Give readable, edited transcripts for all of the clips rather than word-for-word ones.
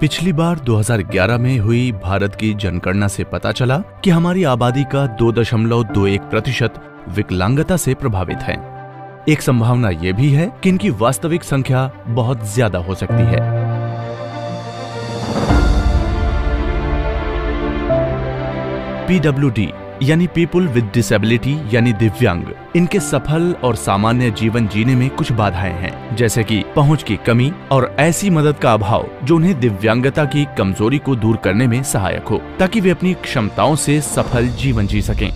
पिछली बार 2011 में हुई भारत की जनगणना से पता चला कि हमारी आबादी का 2.21% विकलांगता से प्रभावित है। एक संभावना यह भी है कि इनकी वास्तविक संख्या बहुत ज्यादा हो सकती है। PWD यानी पीपुल विद डिसेबिलिटी यानी दिव्यांग, इनके सफल और सामान्य जीवन जीने में कुछ बाधाएं हैं, जैसे कि पहुंच की कमी और ऐसी मदद का अभाव जो उन्हें दिव्यांगता की कमजोरी को दूर करने में सहायक हो, ताकि वे अपनी क्षमताओं से सफल जीवन जी सकें।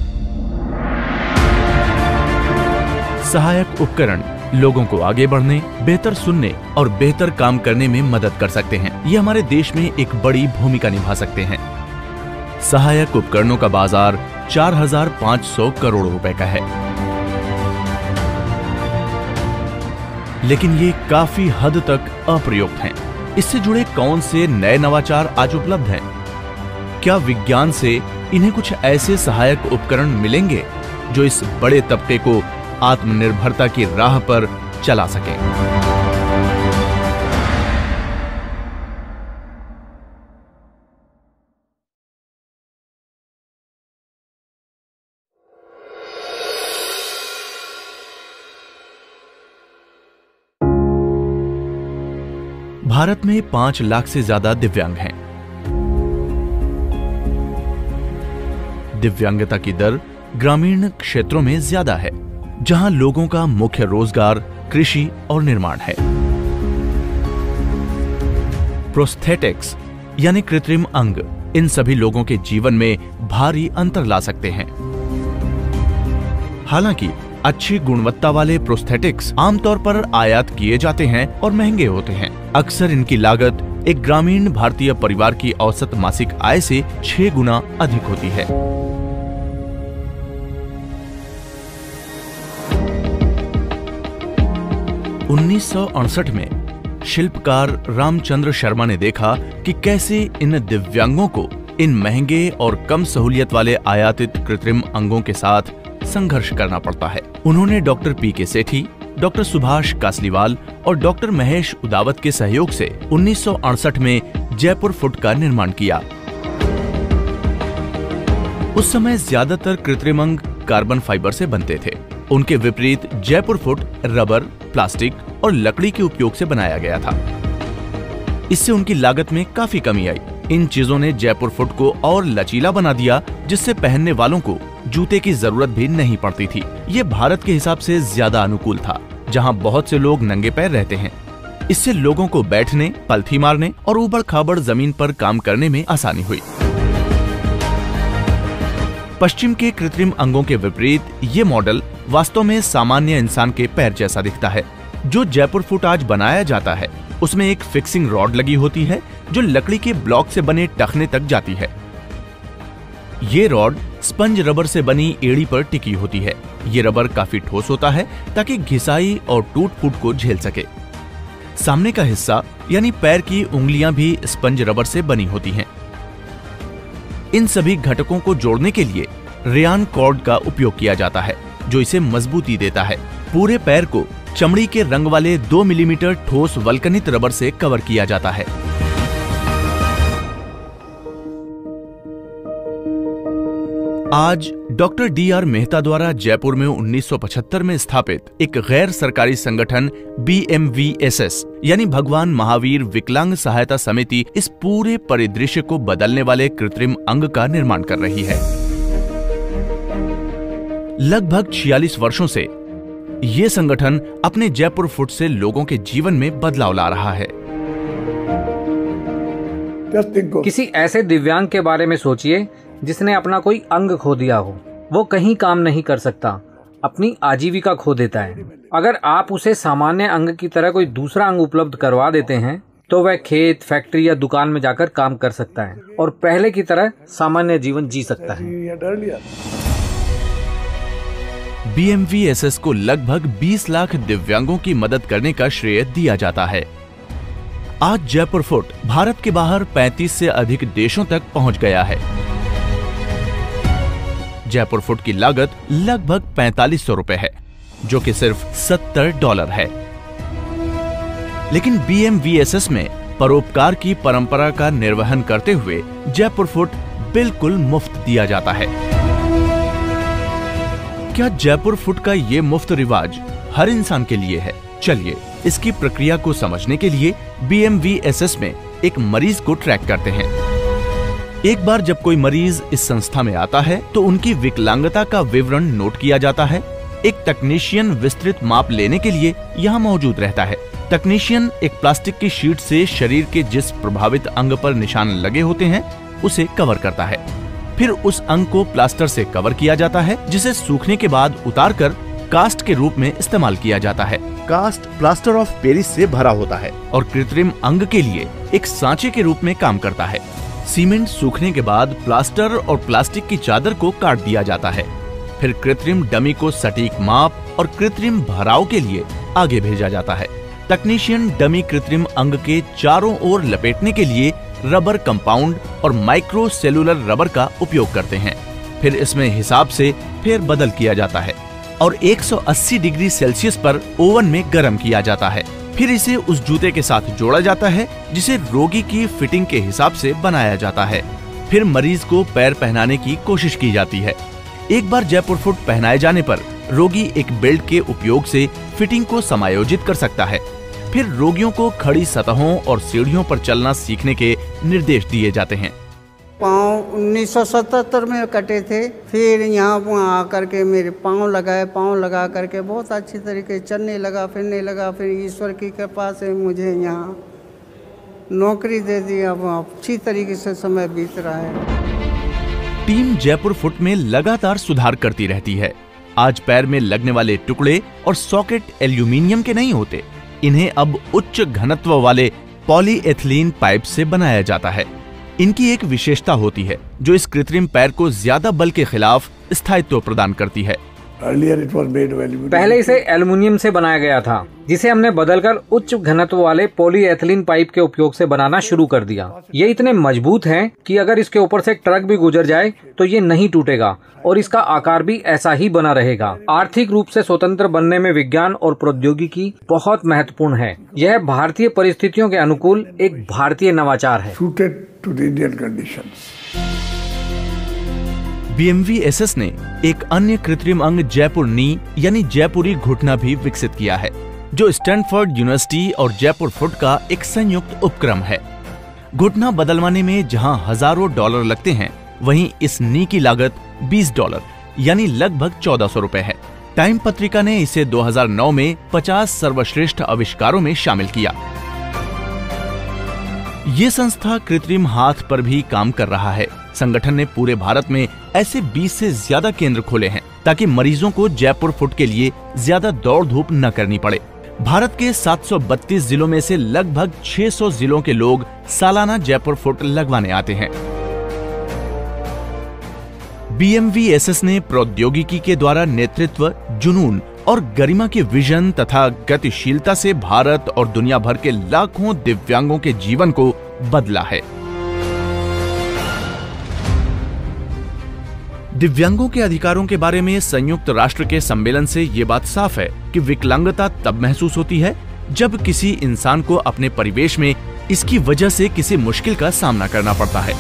सहायक उपकरण लोगों को आगे बढ़ने, बेहतर सुनने और बेहतर काम करने में मदद कर सकते हैं। ये हमारे देश में एक बड़ी भूमिका निभा सकते हैं। सहायक उपकरणों का बाजार 4,500 करोड़ रुपए का है, लेकिन ये काफी हद तक अप्रयुक्त हैं। इससे जुड़े कौन से नए नवाचार आज उपलब्ध हैं? क्या विज्ञान से इन्हें कुछ ऐसे सहायक उपकरण मिलेंगे जो इस बड़े तबके को आत्मनिर्भरता की राह पर चला सकें? भारत में 5 लाख से ज्यादा दिव्यांग हैं। दिव्यांगता की दर ग्रामीण क्षेत्रों में ज्यादा है, जहां लोगों का मुख्य रोजगार कृषि और निर्माण है। प्रोस्थेटिक्स यानी कृत्रिम अंग इन सभी लोगों के जीवन में भारी अंतर ला सकते हैं। हालांकि अच्छी गुणवत्ता वाले प्रोस्थेटिक्स आमतौर पर आयात किए जाते हैं और महंगे होते हैं। अक्सर इनकी लागत एक ग्रामीण भारतीय परिवार की औसत मासिक आय से 6 गुना अधिक होती है। उन्नीस में शिल्पकार रामचंद्र शर्मा ने देखा कि कैसे इन दिव्यांगों को इन महंगे और कम सहूलियत वाले आयातित कृत्रिम अंगों के साथ संघर्ष करना पड़ता है। उन्होंने डॉक्टर पी.के. सेठी, डॉक्टर सुभाष कासलीवाल और डॉक्टर महेश उदावत के सहयोग से 1968 में जयपुर फुट का निर्माण किया। उस समय ज्यादातर कृत्रिम अंग कार्बन फाइबर से बनते थे। उनके विपरीत जयपुर फुट रबर, प्लास्टिक और लकड़ी के उपयोग से बनाया गया था। इससे उनकी लागत में काफी कमी आई। इन चीजों ने जयपुर फुट को और लचीला बना दिया, जिससे पहनने वालों को जूते की जरूरत भी नहीं पड़ती थी। ये भारत के हिसाब से ज्यादा अनुकूल था, जहां बहुत से लोग नंगे पैर रहते हैं। इससे लोगों को बैठने, पलथी मारने और ऊबड़ खाबड़ जमीन पर काम करने में आसानी हुई। पश्चिम के कृत्रिम अंगों के विपरीत ये मॉडल वास्तव में सामान्य इंसान के पैर जैसा दिखता है। जो जयपुर फुट आज बनाया जाता है, उसमें एक फिक्सिंग रॉड लगी होती है जो लकड़ी के ब्लॉक से बने टखने तक जाती है। ये रॉड स्पंज रबर से बनी एड़ी पर टिकी होती है। ये रबर काफी ठोस होता है ताकि घिसाई और टूट फूट को झेल सके। सामने का हिस्सा यानी पैर की उंगलियां भी स्पंज रबर से बनी होती हैं। इन सभी घटकों को जोड़ने के लिए रेयान कॉर्ड का उपयोग किया जाता है, जो इसे मजबूती देता है। पूरे पैर को चमड़ी के रंग वाले 2 मिलीमीटर ठोस वल्कनित रबर से कवर किया जाता है। आज डॉक्टर D.R. मेहता द्वारा जयपुर में 1975 में स्थापित एक गैर सरकारी संगठन BMVSS यानी भगवान महावीर विकलांग सहायता समिति इस पूरे परिदृश्य को बदलने वाले कृत्रिम अंग का निर्माण कर रही है। लगभग 46 वर्षों से ये संगठन अपने जयपुर फुट से लोगों के जीवन में बदलाव ला रहा है। किसी ऐसे दिव्यांग के बारे में सोचिए जिसने अपना कोई अंग खो दिया हो। वो कहीं काम नहीं कर सकता, अपनी आजीविका खो देता है। अगर आप उसे सामान्य अंग की तरह koई दूसरा अंग उपलब्ध करवा देते हैं तो वह खेत, फैक्ट्री या दुकान में जाकर काम कर सकता है और पहले की तरह सामान्य जीवन जी सकता है। BMVSS को लगभग 20 लाख दिव्यांगों की मदद करने का श्रेय दिया जाता है। आज जयपुर फुट भारत के बाहर 35 से अधिक देशों तक पहुंच गया है। जयपुर फुट की लागत लगभग 4500 रुपए है, जो कि सिर्फ $70 है। लेकिन BMVSS में परोपकार की परंपरा का निर्वहन करते हुए जयपुर फुट बिल्कुल मुफ्त दिया जाता है। क्या जयपुर फुट का ये मुफ्त रिवाज हर इंसान के लिए है? चलिए इसकी प्रक्रिया को समझने के लिए BMVSS में एक मरीज को ट्रैक करते हैं। एक बार जब कोई मरीज इस संस्था में आता है तो उनकी विकलांगता का विवरण नोट किया जाता है। एक तकनीशियन विस्तृत माप लेने के लिए यहाँ मौजूद रहता है। तकनीशियन एक प्लास्टिक की शीट से शरीर के जिस प्रभावित अंग पर निशान लगे होते हैं उसे कवर करता है। फिर उस अंग को प्लास्टर से कवर किया जाता है, जिसे सूखने के बाद उतारकर कास्ट के रूप में इस्तेमाल किया जाता है। कास्ट प्लास्टर ऑफ पेरिस से भरा होता है और कृत्रिम अंग के लिए एक सांचे के रूप में काम करता है। सीमेंट सूखने के बाद प्लास्टर और प्लास्टिक की चादर को काट दिया जाता है। फिर कृत्रिम डमी को सटीक माप और कृत्रिम भराव के लिए आगे भेजा जाता है। तकनीशियन डमी कृत्रिम अंग के चारों ओर लपेटने के लिए रबर कंपाउंड और माइक्रो सेलुलर रबर का उपयोग करते हैं। फिर इसमें हिसाब से फेर बदल किया जाता है और 180 डिग्री सेल्सियस पर ओवन में गर्म किया जाता है। फिर इसे उस जूते के साथ जोड़ा जाता है जिसे रोगी की फिटिंग के हिसाब से बनाया जाता है। फिर मरीज को पैर पहनाने की कोशिश की जाती है। एक बार जयपुर फुट पहनाए जाने पर रोगी एक बेल्ट के उपयोग से फिटिंग को समायोजित कर सकता है। फिर रोगियों को खड़ी सतहों और सीढ़ियों पर चलना सीखने के निर्देश दिए जाते हैं। पाँव 1977 में कटे थे, फिर यहाँ आकर के मेरे पाँव लगा करके बहुत अच्छी तरीके चलने लगा, फिरने लगा। फिर ईश्वर की कृपा से मुझे यहाँ नौकरी दे दी। अब अच्छी तरीके से समय बीत रहा है। टीम जयपुर फुट में लगातार सुधार करती रहती है। आज पैर में लगने वाले टुकड़े और सॉकेट एल्यूमिनियम के नहीं होते, इन्हें अब उच्च घनत्व वाले पॉलीएथिलीन पाइप से बनाया जाता है। इनकी एक विशेषता होती है जो इस कृत्रिम पैर को ज्यादा बल के खिलाफ स्थायित्व प्रदान करती है। पहले इसे एल्युमिनियम से बनाया गया था, जिसे हमने बदलकर उच्च घनत्व वाले पॉलीएथिलीन पाइप के उपयोग से बनाना शुरू कर दिया। ये इतने मजबूत हैं कि अगर इसके ऊपर से ट्रक भी गुजर जाए तो ये नहीं टूटेगा और इसका आकार भी ऐसा ही बना रहेगा। आर्थिक रूप से स्वतंत्र बनने में विज्ञान और प्रौद्योगिकी बहुत महत्वपूर्ण है। यह भारतीय परिस्थितियों के अनुकूल एक भारतीय नवाचार है। BMVSS ने एक अन्य कृत्रिम अंग जयपुर नी यानी जयपुरी घुटना भी विकसित किया है, जो स्टैनफोर्ड यूनिवर्सिटी और जयपुर फुट का एक संयुक्त उपक्रम है। घुटना बदलवाने में जहां हजारों डॉलर लगते हैं, वहीं इस नी की लागत $20 यानी लगभग 1400 रुपए है। टाइम पत्रिका ने इसे 2009 में 50 सर्वश्रेष्ठ आविष्कारों में शामिल किया। ये संस्था कृत्रिम हाथ पर भी काम कर रहा है। संगठन ने पूरे भारत में ऐसे 20 से ज्यादा केंद्र खोले हैं ताकि मरीजों को जयपुर फुट के लिए ज्यादा दौड़ धूप न करनी पड़े। भारत के 732 जिलों में से लगभग 600 जिलों के लोग सालाना जयपुर फुट लगवाने आते हैं। BMVSS ने प्रौद्योगिकी के द्वारा नेतृत्व, जुनून और गरिमा के विजन तथा गतिशीलता से भारत और दुनिया भर के लाखों दिव्यांगों के जीवन को बदला है। दिव्यांगों के अधिकारों के बारे में संयुक्त राष्ट्र के सम्मेलन से ये बात साफ है कि विकलांगता तब महसूस होती है जब किसी इंसान को अपने परिवेश में इसकी वजह से किसी मुश्किल का सामना करना पड़ता है।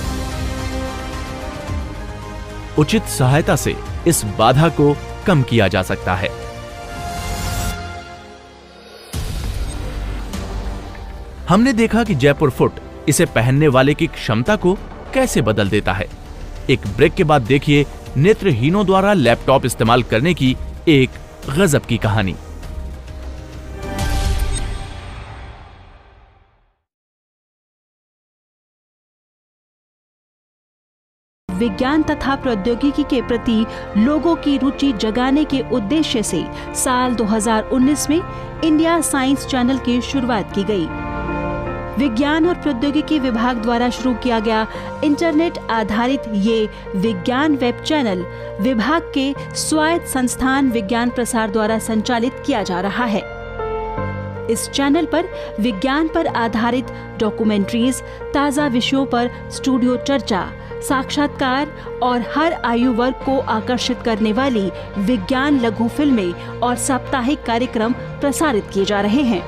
उचित सहायता से इस बाधा को कम किया जा सकता है। हमने देखा कि जयपुर फुट इसे पहनने वाले की क्षमता को कैसे बदल देता है। एक ब्रेक के बाद देखिए नेत्रहीनों द्वारा लैपटॉप इस्तेमाल करने की एक गजब की कहानी। विज्ञान तथा प्रौद्योगिकी के प्रति लोगों की रुचि जगाने के उद्देश्य से साल 2019 में इंडिया साइंस चैनल की शुरुआत की गई। विज्ञान और प्रौद्योगिकी विभाग द्वारा शुरू किया गया इंटरनेट आधारित ये विज्ञान वेब चैनल विभाग के स्वायत्त संस्थान विज्ञान प्रसार द्वारा संचालित किया जा रहा है। इस चैनल पर विज्ञान पर आधारित डॉक्यूमेंट्रीज, ताज़ा विषयों पर स्टूडियो चर्चा, साक्षात्कार और हर आयु वर्ग को आकर्षित करने वाली विज्ञान लघु फिल्में और साप्ताहिक कार्यक्रम प्रसारित किए जा रहे हैं।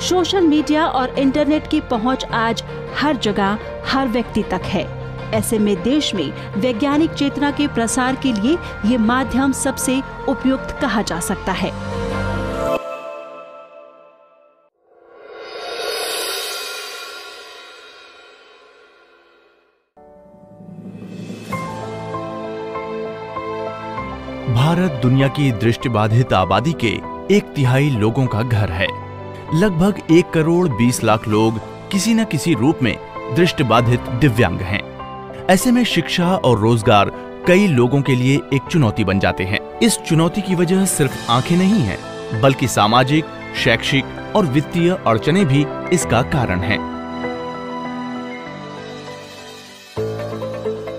सोशल मीडिया और इंटरनेट की पहुंच आज हर जगह, हर व्यक्ति तक है। ऐसे में देश में वैज्ञानिक चेतना के प्रसार के लिए ये माध्यम सबसे उपयुक्त कहा जा सकता है। भारत दुनिया की दृष्टिबाधित आबादी के 1/3 लोगों का घर है। लगभग 1 करोड़ 20 लाख लोग किसी न किसी रूप में दृष्टिबाधित दिव्यांग हैं। ऐसे में शिक्षा और रोजगार कई लोगों के लिए एक चुनौती बन जाते हैं। इस चुनौती की वजह सिर्फ आंखें नहीं है, बल्कि सामाजिक, शैक्षिक और वित्तीय अड़चनें भी इसका कारण हैं।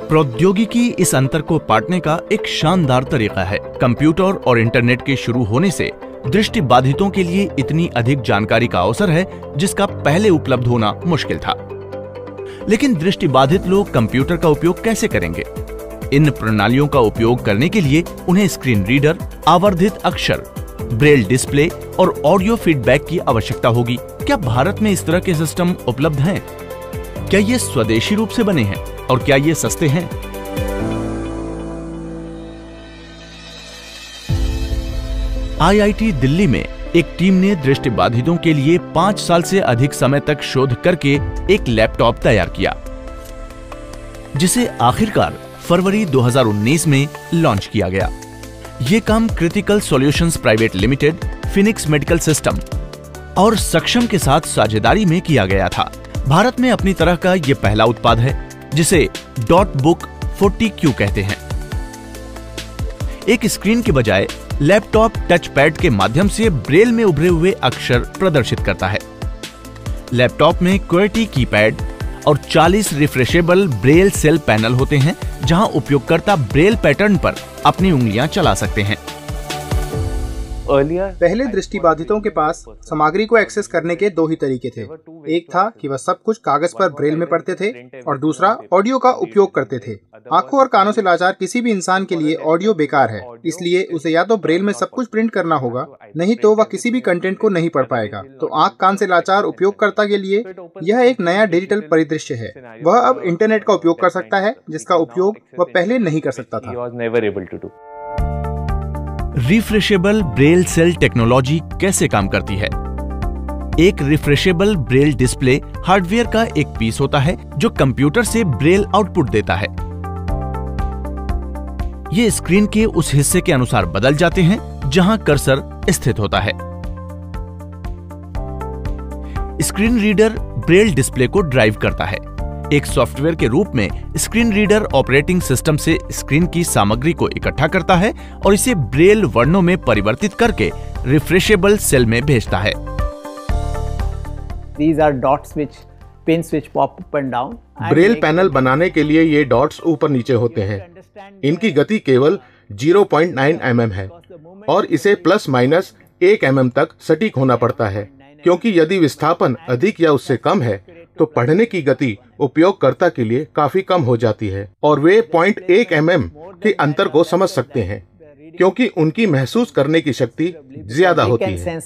प्रौद्योगिकी इस अंतर को पाटने का एक शानदार तरीका है। कंप्यूटर और इंटरनेट के शुरू होने से दृष्टिबाधितों के लिए इतनी अधिक जानकारी का अवसर है जिसका पहले उपलब्ध होना मुश्किल था। लेकिन दृष्टिबाधित लोग कंप्यूटर का उपयोग कैसे करेंगे? इन प्रणालियों का उपयोग करने के लिए उन्हें स्क्रीन रीडर, आवर्धित अक्षर, ब्रेल डिस्प्ले और ऑडियो फीडबैक की आवश्यकता होगी। क्या भारत में इस तरह के सिस्टम उपलब्ध हैं? क्या ये स्वदेशी रूप से बने हैं और क्या ये सस्ते हैं? IIT दिल्ली में एक टीम ने दृष्टिबाधितों के लिए 5 साल से अधिक समय तक शोध करके एक लैपटॉप तैयार किया, जिसे आखिरकार फरवरी 2019 में लॉन्च किया गया। ये काम critical solutions private limited, Phoenix medical system और सक्षम के साथ साझेदारी में किया गया था। भारत में अपनी तरह का ये पहला उत्पाद है जिसे डॉटबुक 40Q कहते हैं। एक स्क्रीन के बजाय लैपटॉप टच पैड के माध्यम से ब्रेल में उभरे हुए अक्षर प्रदर्शित करता है। लैपटॉप में QWERTY कीपैड और 40 रिफ्रेशेबल ब्रेल सेल पैनल होते हैं, जहां उपयोगकर्ता ब्रेल पैटर्न पर अपनी उंगलियां चला सकते हैं। पहले दृष्टिबाधितों के पास सामग्री को एक्सेस करने के 2 ही तरीके थे। एक था कि वह सब कुछ कागज पर ब्रेल में पढ़ते थे और दूसरा ऑडियो का उपयोग करते थे। आंखों और कानों से लाचार किसी भी इंसान के लिए ऑडियो बेकार है, इसलिए उसे या तो ब्रेल में सब कुछ प्रिंट करना होगा, नहीं तो वह किसी भी कंटेंट को नहीं पढ़ पाएगा। तो आंख कान से लाचार उपयोगकर्ता के लिए यह एक नया डिजिटल परिदृश्य है। वह अब इंटरनेट का उपयोग कर सकता है, जिसका उपयोग वह पहले नहीं कर सकता था। रिफ्रेशेबल ब्रेल सेल टेक्नोलॉजी कैसे काम करती है? एक रिफ्रेशेबल ब्रेल डिस्प्ले हार्डवेयर का एक पीस होता है जो कंप्यूटर से ब्रेल आउटपुट देता है। ये स्क्रीन के उस हिस्से के अनुसार बदल जाते हैं जहां कर्सर स्थित होता है। स्क्रीन रीडर ब्रेल डिस्प्ले को ड्राइव करता है। एक सॉफ्टवेयर के रूप में स्क्रीन रीडर ऑपरेटिंग सिस्टम से स्क्रीन की सामग्री को इकट्ठा करता है और इसे ब्रेल वर्णों में परिवर्तित करके रिफ्रेशेबल सेल में भेजता है। These are dots which pins which pop up and down. Braille panel बनाने के लिए ये डॉट्स ऊपर नीचे होते हैं। इनकी गति केवल 0.9 mm है और इसे प्लस माइनस 1 mm तक सटीक होना पड़ता है, क्योंकि यदि विस्थापन अधिक या उससे कम है तो पढ़ने की गति उपयोगकर्ता के लिए काफी कम हो जाती है और वे 0.1 mm के अंतर को समझ सकते हैं, क्योंकि उनकी महसूस करने की शक्ति ज्यादा होती है।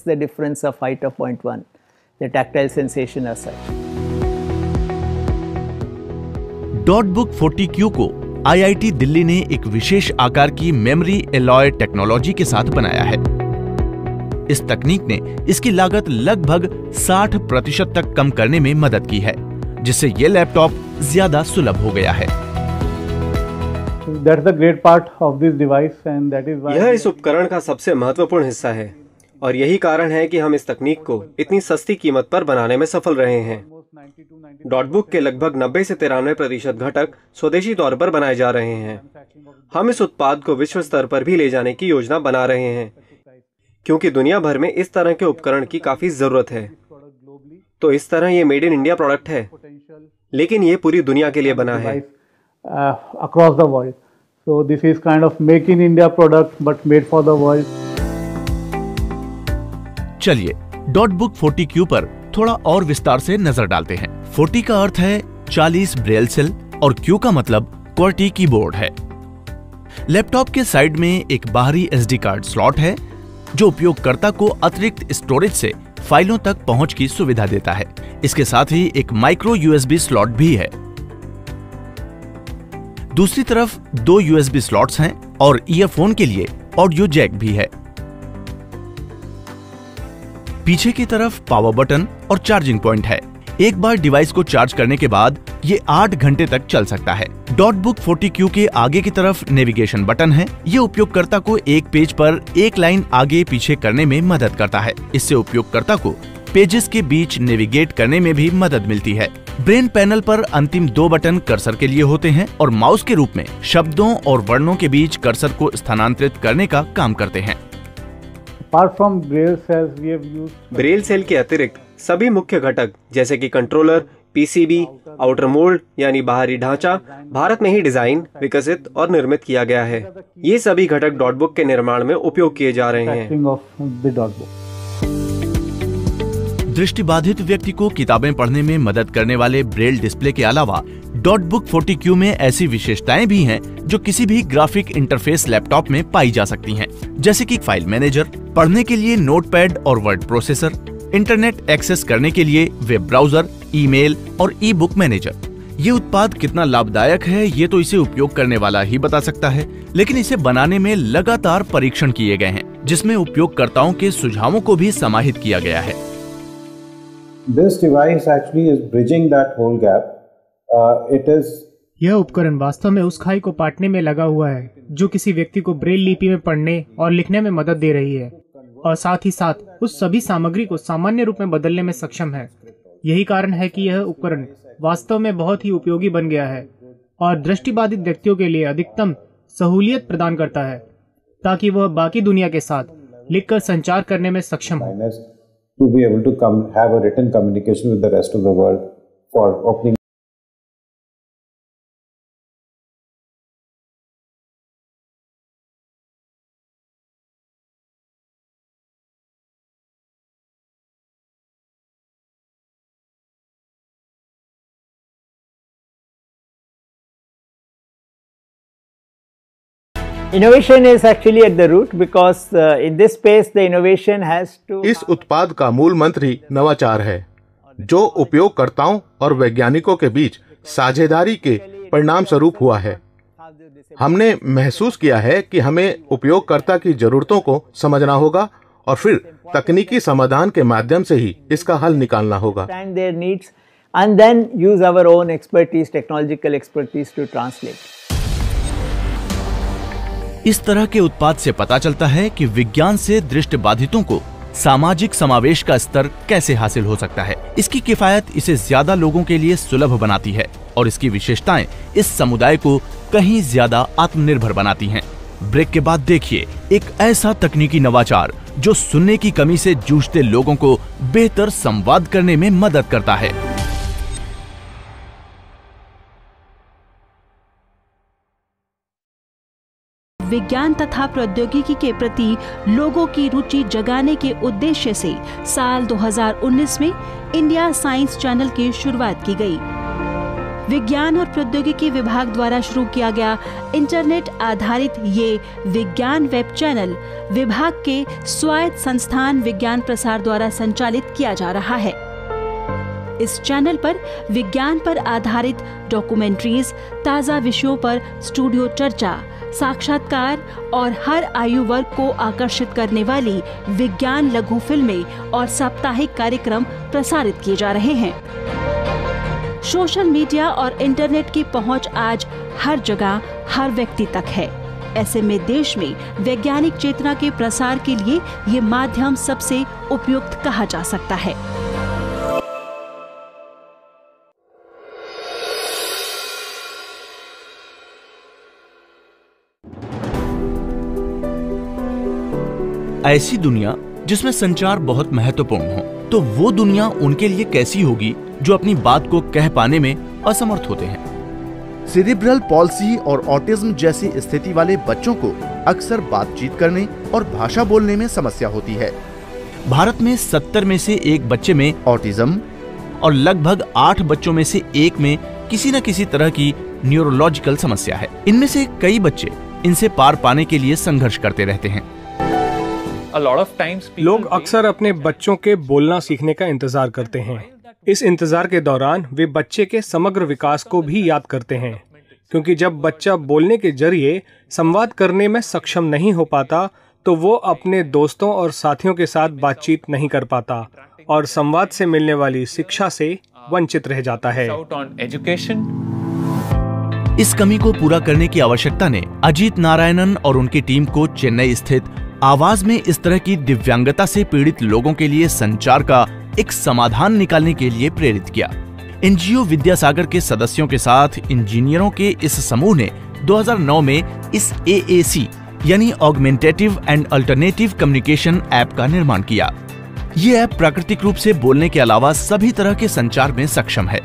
डॉटबुक 40Q को IIT दिल्ली ने एक विशेष आकार की मेमोरी एलॉय टेक्नोलॉजी के साथ बनाया है। इस तकनीक ने इसकी लागत लगभग 60% तक कम करने में मदद की है, जिससे ये लैपटॉप ज्यादा सुलभ हो गया है। यह इस उपकरण का सबसे महत्वपूर्ण हिस्सा है और यही कारण है कि हम इस तकनीक को इतनी सस्ती कीमत पर बनाने में सफल रहे हैं। डॉटबुक के लगभग 90 से 93% घटक स्वदेशी तौर पर बनाए जा रहे हैं। हम इस उत्पाद को विश्व स्तर पर भी ले जाने की योजना बना रहे हैं, क्योंकि दुनिया भर में इस तरह के उपकरण की काफी जरूरत है। तो इस तरह ये मेड इन इंडिया प्रोडक्ट है, लेकिन ये पूरी दुनिया के लिए बना है। across the world. So this is kind of make in India product but made for the world. चलिए डॉटबुक 40Q पर थोड़ा और विस्तार से नजर डालते हैं। 40 का अर्थ है 40 ब्रेल सेल और Q का मतलब QWERTY कीबोर्ड है। लैपटॉप के साइड में एक बाहरी SD कार्ड स्लॉट है जो उपयोगकर्ता को अतिरिक्त स्टोरेज से फाइलों तक पहुंच की सुविधा देता है। इसके साथ ही एक माइक्रो USB स्लॉट भी है। दूसरी तरफ 2 USB स्लॉट्स हैं और ईयरफोन के लिए ऑडियो जैक भी है। पीछे की तरफ पावर बटन और चार्जिंग पॉइंट है। एक बार डिवाइस को चार्ज करने के बाद ये 8 घंटे तक चल सकता है। डॉटबुक 40Q के आगे की तरफ नेविगेशन बटन है। ये उपयोगकर्ता को एक पेज पर एक लाइन आगे पीछे करने में मदद करता है। इससे उपयोगकर्ता को पेजेस के बीच नेविगेट करने में भी मदद मिलती है। ब्रेन पैनल पर अंतिम 2 बटन कर्सर के लिए होते हैं और माउस के रूप में शब्दों और वर्णों के बीच कर्सर को स्थानांतरित करने का काम करते हैं। ब्रेल सेल के अतिरिक्त सभी मुख्य घटक जैसे कि कंट्रोलर, PCB, आउटर मोल्ड यानी बाहरी ढांचा भारत में ही डिजाइन, विकसित और निर्मित किया गया है। ये सभी घटक डॉटबुक के निर्माण में उपयोग किए जा रहे हैं। दृष्टिबाधित व्यक्ति को किताबें पढ़ने में मदद करने वाले ब्रेल डिस्प्ले के अलावा डॉटबुक 40Q में ऐसी विशेषताएं भी हैं जो किसी भी ग्राफिक इंटरफेस लैपटॉप में पाई जा सकती हैं, जैसे कि फाइल मैनेजर, पढ़ने के लिए नोटपैड और वर्ड प्रोसेसर, इंटरनेट एक्सेस करने के लिए वेब ब्राउजर, ईमेल और ई बुक मैनेजर। ये उत्पाद कितना लाभदायक है ये तो इसे उपयोग करने वाला ही बता सकता है, लेकिन इसे बनाने में लगातार परीक्षण किए गए हैं, जिसमें उपयोगकर्ताओं के सुझावों को भी समाहित किया गया है। This device actually is bridging that whole gap. यह उपकरण वास्तव में उस खाई को पाटने में लगा हुआ है जो किसी व्यक्ति को ब्रेल लिपि में पढ़ने और लिखने में मदद दे रही है, और साथ ही साथ उस सभी सामग्री को सामान्य रूप में बदलने में सक्षम है। यही कारण है कि यह उपकरण वास्तव में बहुत ही उपयोगी बन गया है और दृष्टिबाधित व्यक्तियों के लिए अधिकतम सहूलियत प्रदान करता है ताकि वह बाकी दुनिया के साथ लिखकर संचार करने में सक्षम हो। To be able to have a written communication with the rest of the world for opening. Innovation is actually at the root because in this space the innovation has to. इस उत्पाद का मूल मंत्र ही नवाचार है, जो उपयोगकर्ताओं और वैज्ञानिकों के बीच साझेदारी के परिणाम स्वरूप हुआ है। हमने महसूस किया है कि हमें उपयोगकर्ता की जरूरतों को समझना होगा और फिर तकनीकी समाधान के माध्यम से ही इसका हल निकालना होगा। Their needs and then use our own expertise, technological expertise to translate. इस तरह के उत्पाद से पता चलता है कि विज्ञान से दृष्टिबाधितों को सामाजिक समावेश का स्तर कैसे हासिल हो सकता है। इसकी किफायत इसे ज्यादा लोगों के लिए सुलभ बनाती है और इसकी विशेषताएं इस समुदाय को कहीं ज्यादा आत्मनिर्भर बनाती हैं। ब्रेक के बाद देखिए एक ऐसा तकनीकी नवाचार जो सुनने की कमी से जूझते लोगों को बेहतर संवाद करने में मदद करता है। विज्ञान तथा प्रौद्योगिकी के प्रति लोगों की रुचि जगाने के उद्देश्य से साल 2019 में इंडिया साइंस चैनल की शुरुआत की गई। विज्ञान और प्रौद्योगिकी विभाग द्वारा शुरू किया गया इंटरनेट आधारित ये विज्ञान वेब चैनल विभाग के स्वायत्त संस्थान विज्ञान प्रसार द्वारा संचालित किया जा रहा है। इस चैनल पर विज्ञान पर आधारित डॉक्यूमेंट्रीज, ताज़ा विषयों पर स्टूडियो चर्चा, साक्षात्कार और हर आयु वर्ग को आकर्षित करने वाली विज्ञान लघु फिल्में और साप्ताहिक कार्यक्रम प्रसारित किए जा रहे हैं। सोशल मीडिया और इंटरनेट की पहुंच आज हर जगह, हर व्यक्ति तक है। ऐसे में देश में वैज्ञानिक चेतना के प्रसार के लिए ये माध्यम सबसे उपयुक्त कहा जा सकता है। ऐसी दुनिया जिसमें संचार बहुत महत्वपूर्ण हो, तो वो दुनिया उनके लिए कैसी होगी जो अपनी बात को कह पाने में असमर्थ होते हैं। सेरिब्रल पॉल्सी और ऑटिज्म जैसी स्थिति वाले बच्चों को अक्सर बातचीत करने और भाषा बोलने में समस्या होती है। भारत में 70 में से 1 बच्चे में ऑटिज्म और लगभग 8 बच्चों में से 1 में किसी न किसी तरह की न्यूरोलॉजिकल समस्या है। इनमें से कई बच्चे इनसे पार पाने के लिए संघर्ष करते रहते हैं। लोग अक्सर अपने बच्चों के बोलना सीखने का इंतजार करते हैं। इस इंतजार के दौरान वे बच्चे के समग्र विकास को भी याद करते हैं, क्योंकि जब बच्चा बोलने के जरिए संवाद करने में सक्षम नहीं हो पाता तो वो अपने दोस्तों और साथियों के साथ बातचीत नहीं कर पाता और संवाद से मिलने वाली शिक्षा से वंचित रह जाता है। इस कमी को पूरा करने की आवश्यकता ने अजीत नारायणन और उनकी टीम को चेन्नई स्थित आवाज में इस तरह की दिव्यांगता से पीड़ित लोगों के लिए संचार का एक समाधान निकालने के लिए प्रेरित किया। एनजीओ विद्यासागर के सदस्यों के साथ इंजीनियरों के इस समूह ने 2009 में इस AAC यानी augmentative and alternative communication app का निर्माण किया। ये ऐप प्राकृतिक रूप से बोलने के अलावा सभी तरह के संचार में सक्षम है।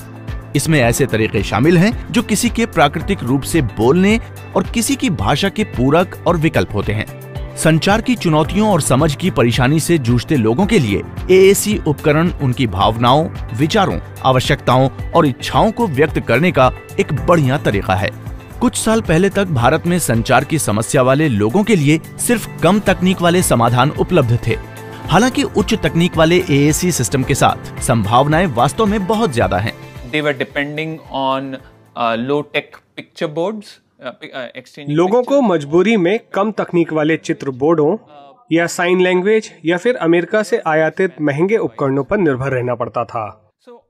इसमें ऐसे तरीके शामिल हैं जो किसी के प्राकृतिक रूप से बोलने और किसी की भाषा के पूरक और विकल्प होते हैं। संचार की चुनौतियों और समझ की परेशानी से जूझते लोगों के लिए AAC उपकरण उनकी भावनाओं, विचारों, आवश्यकताओं और इच्छाओं को व्यक्त करने का एक बढ़िया तरीका है। कुछ साल पहले तक भारत में संचार की समस्या वाले लोगों के लिए सिर्फ कम तकनीक वाले समाधान उपलब्ध थे। हालांकि उच्च तकनीक वाले AAC सिस्टम के साथ संभावनाएं वास्तव में बहुत ज्यादा हैं। They were depending on low-tech picture boards. लोगों को मजबूरी में कम तकनीक वाले चित्र बोर्डों या साइन लैंग्वेज या फिर अमेरिका से आयातित महंगे उपकरणों पर निर्भर रहना पड़ता था।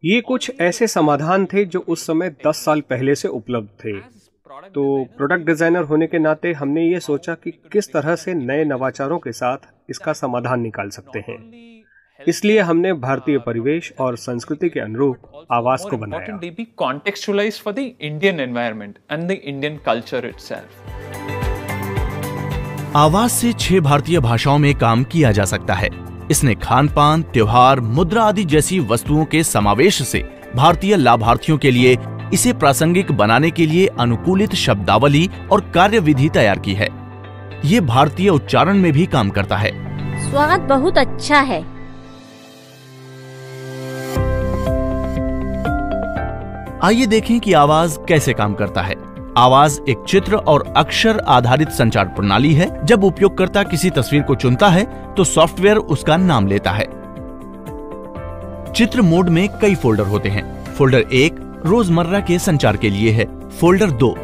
ये कुछ ऐसे समाधान थे जो उस समय 10 साल पहले से उपलब्ध थे। तो प्रोडक्ट डिजाइनर होने के नाते हमने ये सोचा कि किस तरह से नए नवाचारों के साथ इसका समाधान निकाल सकते हैं। इसलिए हमने भारतीय परिवेश और संस्कृति के अनुरूप आवाज को बनाया। आवाज से 6 भारतीय भाषाओं में काम किया जा सकता है। इसने खान पान, त्योहार, मुद्रा आदि जैसी वस्तुओं के समावेश से भारतीय लाभार्थियों के लिए इसे प्रासंगिक बनाने के लिए अनुकूलित शब्दावली और कार्यविधि तैयार की है। ये भारतीय उच्चारण में भी काम करता है। स्वाद बहुत अच्छा है। आइए देखें कि आवाज कैसे काम करता है। आवाज एक चित्र और अक्षर आधारित संचार प्रणाली है। जब उपयोगकर्ता किसी तस्वीर को चुनता है तो सॉफ्टवेयर उसका नाम लेता है। चित्र मोड में कई फोल्डर होते हैं। फोल्डर 1 रोजमर्रा के संचार के लिए है। फोल्डर 2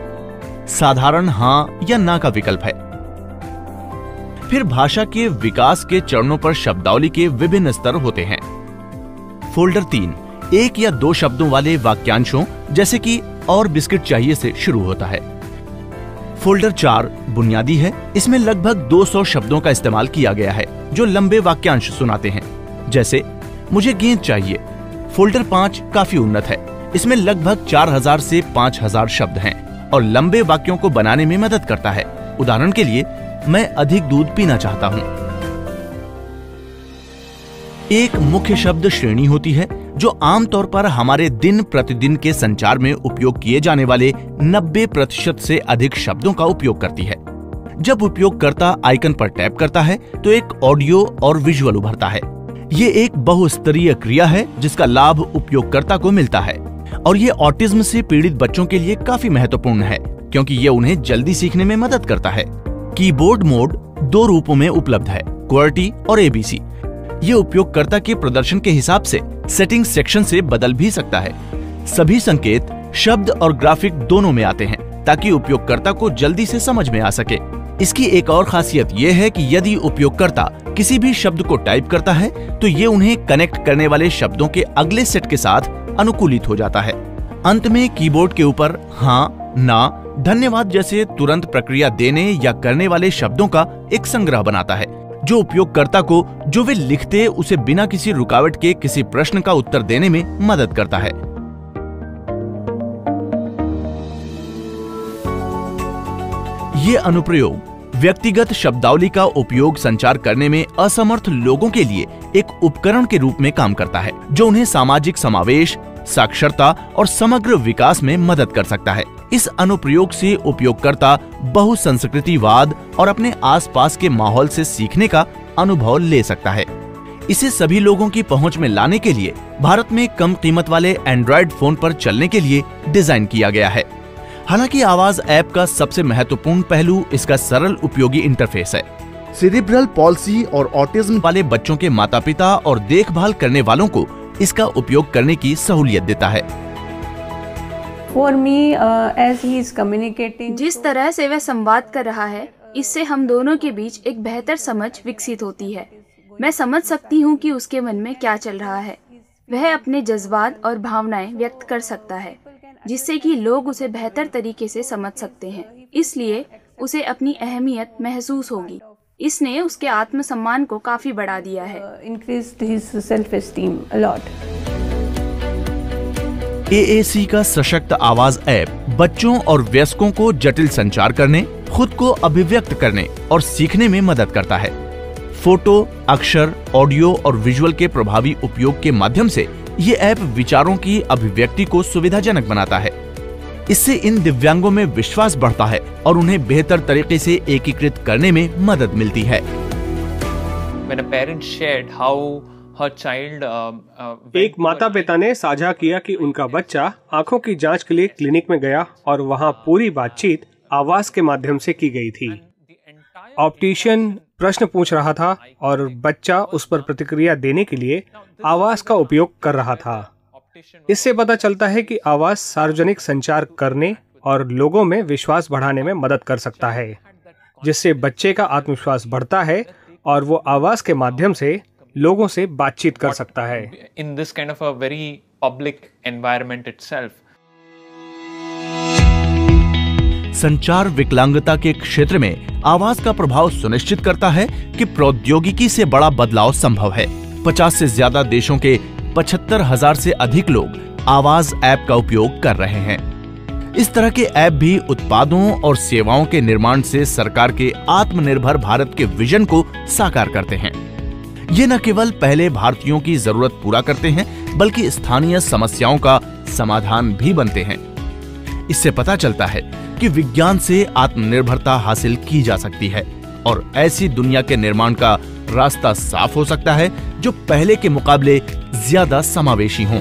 साधारण हाँ या ना का विकल्प है। फिर भाषा के विकास के चरणों पर शब्दावली के विभिन्न स्तर होते हैं। फोल्डर 3 1 या 2 शब्दों वाले वाक्यांशों जैसे कि और बिस्किट चाहिए से शुरू होता है। फोल्डर 4 बुनियादी है। इसमें लगभग 200 शब्दों का इस्तेमाल किया गया है जो लंबे वाक्यांश सुनाते हैं, जैसे मुझे गेंद चाहिए। फोल्डर 5 काफी उन्नत है। इसमें लगभग 4000 से 5000 शब्द हैं और लंबे वाक्यों को बनाने में मदद करता है। उदाहरण के लिए, मैं अधिक दूध पीना चाहता हूँ। एक मुख्य शब्द श्रेणी होती है जो आमतौर पर हमारे दिन प्रतिदिन के संचार में उपयोग किए जाने वाले 90% से अधिक शब्दों का उपयोग करती है। जब उपयोगकर्ता आइकन पर टैप करता है तो एक ऑडियो और विजुअल उभरता है। ये एक बहुस्तरीय क्रिया है जिसका लाभ उपयोगकर्ता को मिलता है और ये ऑटिज्म से पीड़ित बच्चों के लिए काफी महत्वपूर्ण है क्योंकि ये उन्हें जल्दी सीखने में मदद करता है। कीबोर्ड मोड 2 रूपों में उपलब्ध है, QWERTY और ABC। ये उपयोगकर्ता के प्रदर्शन के हिसाब से सेटिंग सेक्शन से बदल भी सकता है। सभी संकेत शब्द और ग्राफिक दोनों में आते हैं ताकि उपयोगकर्ता को जल्दी से समझ में आ सके। इसकी एक और खासियत ये है कि यदि उपयोगकर्ता किसी भी शब्द को टाइप करता है तो ये उन्हें कनेक्ट करने वाले शब्दों के अगले सेट के साथ अनुकूलित हो जाता है। अंत में कीबोर्ड के ऊपर हाँ, ना, धन्यवाद जैसे तुरंत प्रक्रिया देने या करने वाले शब्दों का एक संग्रह बनाता है जो उपयोगकर्ता को जो वे लिखते उसे बिना किसी रुकावट के किसी प्रश्न का उत्तर देने में मदद करता है। ये अनुप्रयोग व्यक्तिगत शब्दावली का उपयोग संचार करने में असमर्थ लोगों के लिए एक उपकरण के रूप में काम करता है जो उन्हें सामाजिक समावेश, साक्षरता और समग्र विकास में मदद कर सकता है। इस अनुप्रयोग से उपयोगकर्ता बहुसंस्कृतिवाद और अपने आसपास के माहौल से सीखने का अनुभव ले सकता है। इसे सभी लोगों की पहुंच में लाने के लिए भारत में कम कीमत वाले एंड्रॉयड फोन पर चलने के लिए डिजाइन किया गया है। हालांकि आवाज ऐप का सबसे महत्वपूर्ण पहलू इसका सरल उपयोगी इंटरफेस है। सेरेब्रल पॉल्सी और ऑटिज्म वाले बच्चों के माता पिता और देखभाल करने वालों को इसका उपयोग करने की सहूलियत देता है। जिस तरह से वह संवाद कर रहा है, इससे हम दोनों के बीच एक बेहतर समझ विकसित होती है। मैं समझ सकती हूँ कि उसके मन में क्या चल रहा है। वह अपने जज्बात और भावनाएं व्यक्त कर सकता है, जिससे कि लोग उसे बेहतर तरीके से समझ सकते हैं। इसलिए उसे अपनी अहमियत महसूस होगी। इसने उसके आत्मसम्मान को काफी बढ़ा दिया है। AAC का सशक्त आवाज ऐप बच्चों और वयस्कों को जटिल संचार करने, खुद को अभिव्यक्त करने और सीखने में मदद करता है। फोटो, अक्षर, ऑडियो और विजुअल के प्रभावी उपयोग के माध्यम से ये ऐप विचारों की अभिव्यक्ति को सुविधाजनक बनाता है। इससे इन दिव्यांगों में विश्वास बढ़ता है और उन्हें बेहतर तरीके से एकीकृत करने में मदद मिलती है। एक माता पिता ने साझा किया कि उनका बच्चा आंखों की जांच के लिए क्लिनिक में गया और वहां पूरी बातचीत आवाज के माध्यम से की गई थी। ऑप्टिशियन प्रश्न पूछ रहा था और बच्चा उस पर प्रतिक्रिया देने के लिए आवाज का उपयोग कर रहा था। इससे पता चलता है कि आवाज सार्वजनिक संचार करने और लोगों में विश्वास बढ़ाने में मदद कर सकता है, जिससे बच्चे का आत्मविश्वास बढ़ता है और वो आवाज के माध्यम से लोगों से बातचीत कर सकता है। In this kind of a very public environment itself. संचार विकलांगता के क्षेत्र में आवाज का प्रभाव सुनिश्चित करता है कि प्रौद्योगिकी से बड़ा बदलाव संभव है। 50 से ज्यादा देशों के 75,000 से अधिक लोग आवाज ऐप का उपयोग कर रहे हैं। इस तरह के ऐप भी उत्पादों और सेवाओं के निर्माण से सरकार के आत्मनिर्भर भारत के विजन को साकार करते हैं। ये न केवल पहले भारतीयों की जरूरत पूरा करते हैं, बल्कि स्थानीय समस्याओं का समाधान भी बनते हैं। इससे पता चलता है कि विज्ञान से आत्मनिर्भरता हासिल की जा सकती है और ऐसी दुनिया के निर्माण का रास्ता साफ हो सकता है जो पहले के मुकाबले ज्यादा समावेशी हों।